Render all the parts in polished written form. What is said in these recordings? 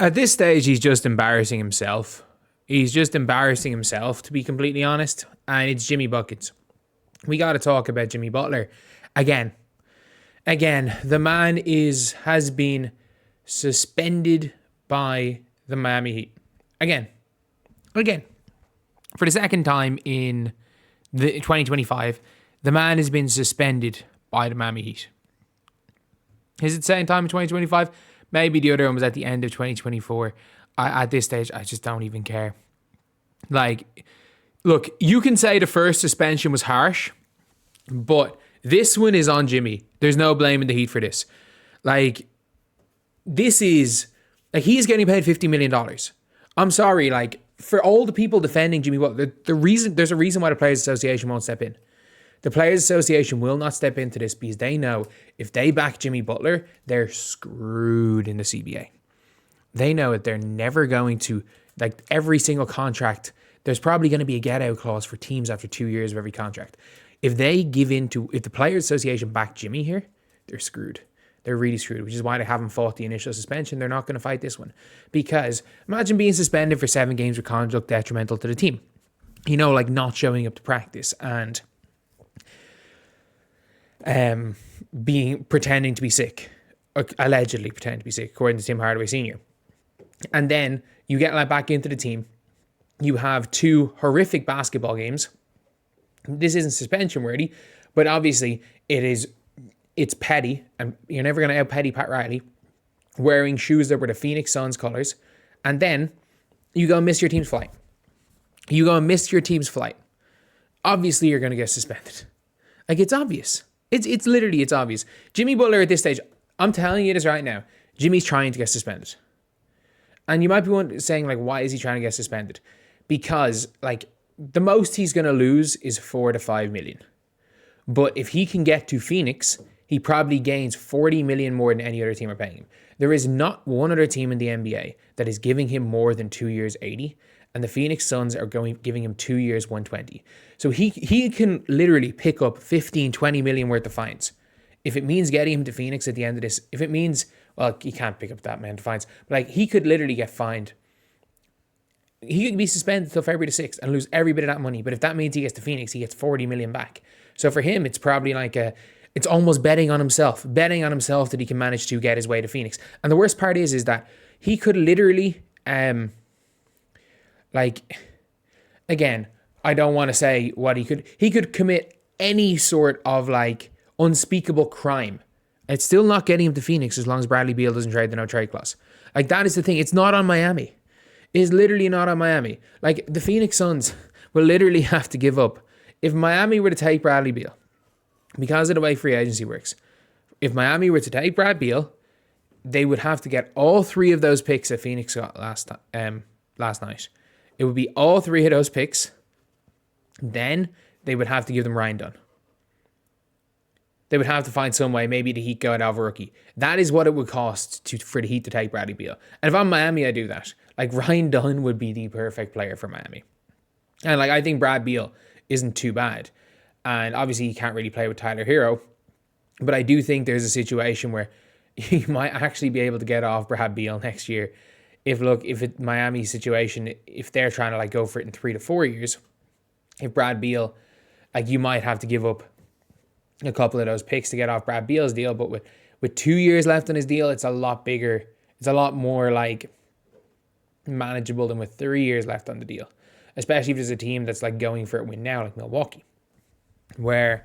At this stage, he's just embarrassing himself. He's just embarrassing himself, to be completely honest. And it's Jimmy Buckets. We got to talk about Jimmy Butler again. The man has been suspended by the Miami Heat. Again. For the second time in the 2025, the man has been suspended by the Miami Heat. Is it the same time in 2025? Maybe the other one was at the end of 2024. At this stage, I just don't even care. Like, look, you can say the first suspension was harsh, but this one is on Jimmy. There's no blame in the Heat for this. Like, this is... Like, he's getting paid $50 million. I'm sorry, like, for all the people defending Jimmy Butler, there's a reason why the Players Association won't step in. The Players Association will not step into this because they know if they back Jimmy Butler, they're screwed in the CBA. They know that they're never going to, like, every single contract, there's probably going to be a get-out clause for teams after 2 years of every contract. If they give in to, if the Players Association back Jimmy here, they're screwed. They're really screwed, which is why they haven't fought the initial suspension. They're not going to fight this one. Because imagine being suspended for 7 games with conduct detrimental to the team. You know, like not showing up to practice and pretending to be sick, or allegedly pretending to be sick, according to Tim Hardaway Sr. And then you get let back into the team. You have 2 horrific basketball games. This isn't suspension worthy, but obviously it's petty, and you're never going to out-petty Pat Riley wearing shoes that were the Phoenix Suns colors, and then you go and miss your team's flight. Obviously, you're going to get suspended. Like, it's obvious. It's literally obvious. Jimmy Butler at this stage, I'm telling you this right now, Jimmy's trying to get suspended. And you might be saying, like, why is he trying to get suspended? Because, like, the most he's going to lose is $4 to $5 million. But if he can get to Phoenix, he probably gains $40 million more than any other team are paying him. There is not one other team in the NBA that is giving him more than 2 years, 80. And the Phoenix Suns are giving him 2 years, 120. So he can literally pick up 15, 20 million worth of fines. If it means getting him to Phoenix at the end of this, if it means, well, he can't pick up that amount of fines, but like he could literally get fined. He could be suspended until February the 6th and lose every bit of that money. But if that means he gets to Phoenix, he gets 40 million back. So for him, it's probably like it's almost betting on himself that he can manage to get his way to Phoenix. And the worst part is that he could literally, again, I don't want to say what he could commit any sort of like unspeakable crime. It's still not getting him to Phoenix as long as Bradley Beal doesn't trade the no trade clause. Like, that is the thing. It's not on Miami. It is literally not on Miami. Like, the Phoenix Suns will literally have to give up. If Miami were to take Bradley Beal, because of the way free agency works, if Miami were to take Brad Beal, they would have to get all 3 of those picks that Phoenix got last night. It would be all 3 of those picks. Then they would have to give them Ryan Dunn. They would have to find some way, maybe the Heat go out of a rookie. That is what it would cost for the Heat to take Bradley Beal. And if I'm Miami, I do that. Like, Ryan Dunn would be the perfect player for Miami. And like, I think Brad Beal isn't too bad. And obviously he can't really play with Tyler Hero. But I do think there's a situation where you might actually be able to get off Brad Beal next year. Miami's situation, if they're trying to like go for it in 3 to 4 years, if Brad Beal, like, you might have to give up a couple of those picks to get off Brad Beal's deal. But with 2 years left on his deal, it's a lot bigger. It's a lot more like manageable than with 3 years left on the deal. Especially if there's a team that's like going for a win now, like Milwaukee. Whereas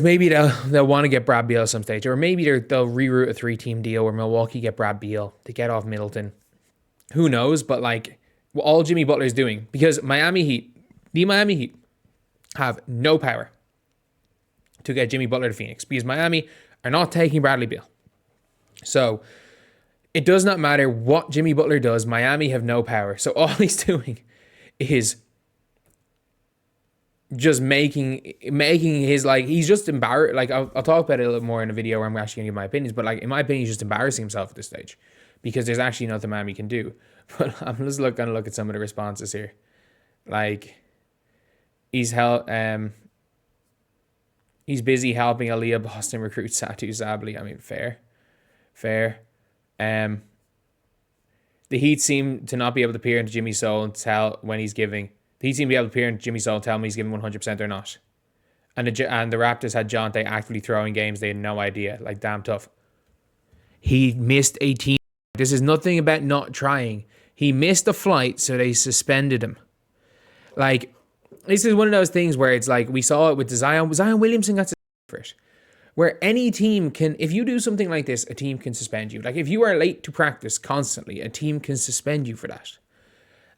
maybe they'll want to get Brad Beal at some stage. Or maybe they'll reroute a 3-team deal where Milwaukee get Brad Beal to get off Middleton. Who knows? But like, all Jimmy Butler is doing, because the Miami Heat have no power to get Jimmy Butler to Phoenix, because Miami are not taking Bradley Beal. So it does not matter what Jimmy Butler does. Miami have no power. So all he's doing is just making his, like, he's just embarrassed. Like, I'll talk about it a little more in a video where I'm actually going to give my opinions. But like, in my opinion, he's just embarrassing himself at this stage, because there's actually nothing Miami can do. But I'm just going to look at some of the responses here. Like, he's busy helping Aaliyah Boston recruit Satu Sabally. I mean, fair. The Heat seem to not be able to peer into Jimmy's soul and tell when he's giving. The Heat seem to be able to peer into Jimmy's soul and tell him he's giving 100% or not. And the Raptors had Jonte actively throwing games they had no idea. Like, damn tough. He missed a team. This is nothing about not trying. He missed a flight, so they suspended him. Like, this is one of those things where it's like, we saw it with Zion Williamson got suspended for it. Where any team can, if you do something like this, a team can suspend you. Like, if you are late to practice constantly, a team can suspend you for that.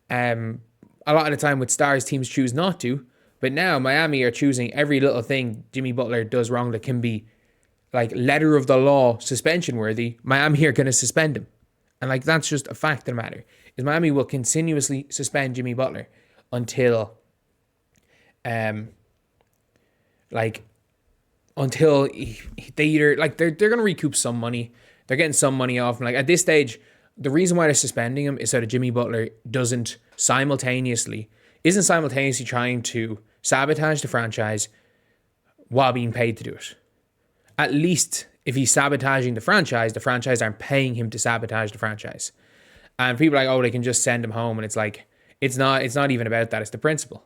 A lot of the time with stars, teams choose not to. But now Miami are choosing every little thing Jimmy Butler does wrong that can be like letter of the law suspension worthy. Miami are going to suspend him. And like, that's just a fact of the matter. Is Miami will continuously suspend Jimmy Butler until they either, like, they're going to recoup some money. They're getting some money off him. Like, at this stage, the reason why they're suspending him is so that Jimmy Butler isn't simultaneously trying to sabotage the franchise while being paid to do it. At least if he's sabotaging the franchise aren't paying him to sabotage the franchise. And people are like, oh, they can just send him home. And it's like, it's not even about that. It's the principle.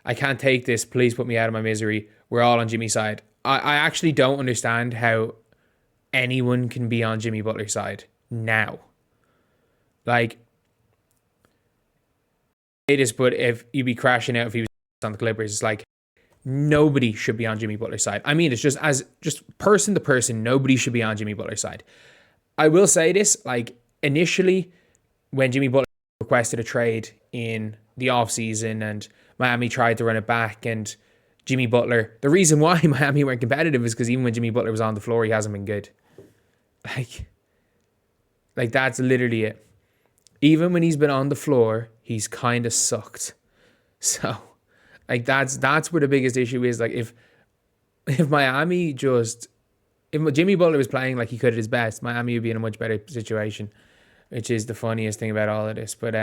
I can't take this. Please put me out of my misery. We're all on Jimmy's side. I actually don't understand how anyone can be on Jimmy Butler's side now. Like, but if you'd be crashing out if he was on the Clippers, it's like, nobody should be on Jimmy Butler's side. I mean, it's just person to person, nobody should be on Jimmy Butler's side. I will say this, like, initially, when Jimmy Butler requested a trade in the offseason and Miami tried to run it back, and Jimmy Butler, the reason why Miami weren't competitive is because even when Jimmy Butler was on the floor, he hasn't been good. Like that's literally it. Even when he's been on the floor, he's kind of sucked. So, like, that's where the biggest issue is. Like, if Jimmy Butler was playing like he could at his best, Miami would be in a much better situation, which is the funniest thing about all of this. But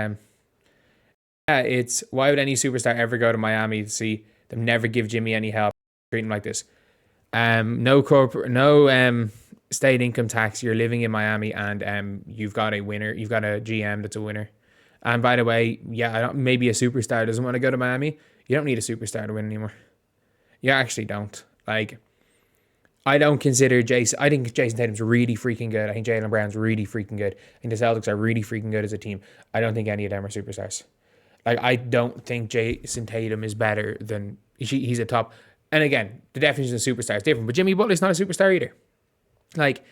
yeah, it's, why would any superstar ever go to Miami to see them never give Jimmy any help, treat him like this? No state income tax. You're living in Miami, and you've got a winner. You've got a GM that's a winner. And by the way, yeah, maybe a superstar doesn't want to go to Miami. You don't need a superstar to win anymore. You actually don't. Like, I don't consider Jason. I think Jason Tatum's really freaking good. I think Jaylen Brown's really freaking good. I think the Celtics are really freaking good as a team. I don't think any of them are superstars. Like, I don't think Jason Tatum is better than, he's a top. And again, the definition of superstar is different. But Jimmy Butler's not a superstar either. Like,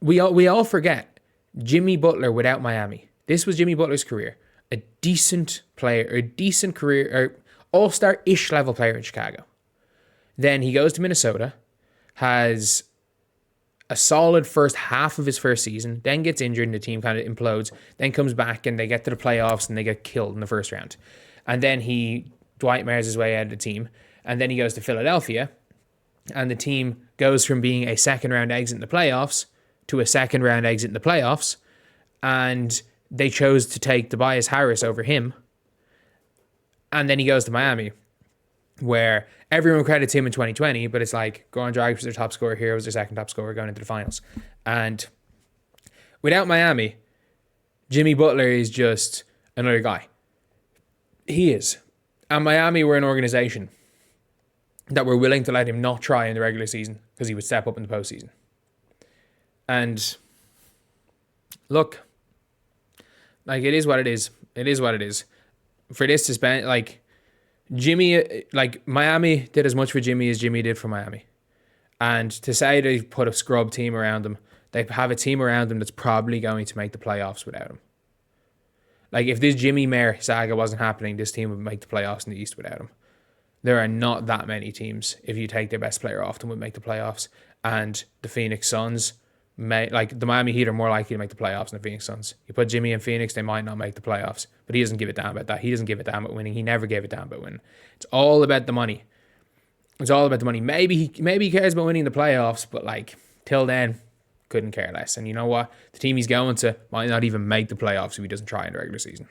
we all forget Jimmy Butler without Miami. This was Jimmy Butler's career. A decent player, a decent career, or all-star-ish level player in Chicago. Then he goes to Minnesota, has a solid first half of his first season, then gets injured and the team kind of implodes, then comes back and they get to the playoffs and they get killed in the first round. And then he Dwight Mayers his way out of the team, and then he goes to Philadelphia, and the team goes from being a second-round exit in the playoffs to a second-round exit in the playoffs, and they chose to take Tobias Harris over him. And then he goes to Miami, where everyone credits him in 2020, but it's like, Goran Dragic was their top scorer, here was their second top scorer going into the finals. And without Miami, Jimmy Butler is just another guy. He is. And Miami were an organization that were willing to let him not try in the regular season because he would step up in the postseason. And look, like, it is what it is. It is what it is. For this to spend, like, Jimmy, like, Miami did as much for Jimmy as Jimmy did for Miami. And to say they put a scrub team around him, they have a team around him that's probably going to make the playoffs without him. Like, if this Jimmy Mayer saga wasn't happening, this team would make the playoffs in the East without him. There are not that many teams, if you take their best player off them, would make the playoffs. And the Phoenix Suns, the Miami Heat are more likely to make the playoffs than the Phoenix Suns. You put Jimmy in Phoenix, they might not make the playoffs. But he doesn't give a damn about that. He doesn't give a damn about winning. He never gave a damn about winning. It's all about the money. It's all about the money. Maybe he cares about winning the playoffs, but, like, till then, couldn't care less. And you know what? The team he's going to might not even make the playoffs if he doesn't try in the regular season.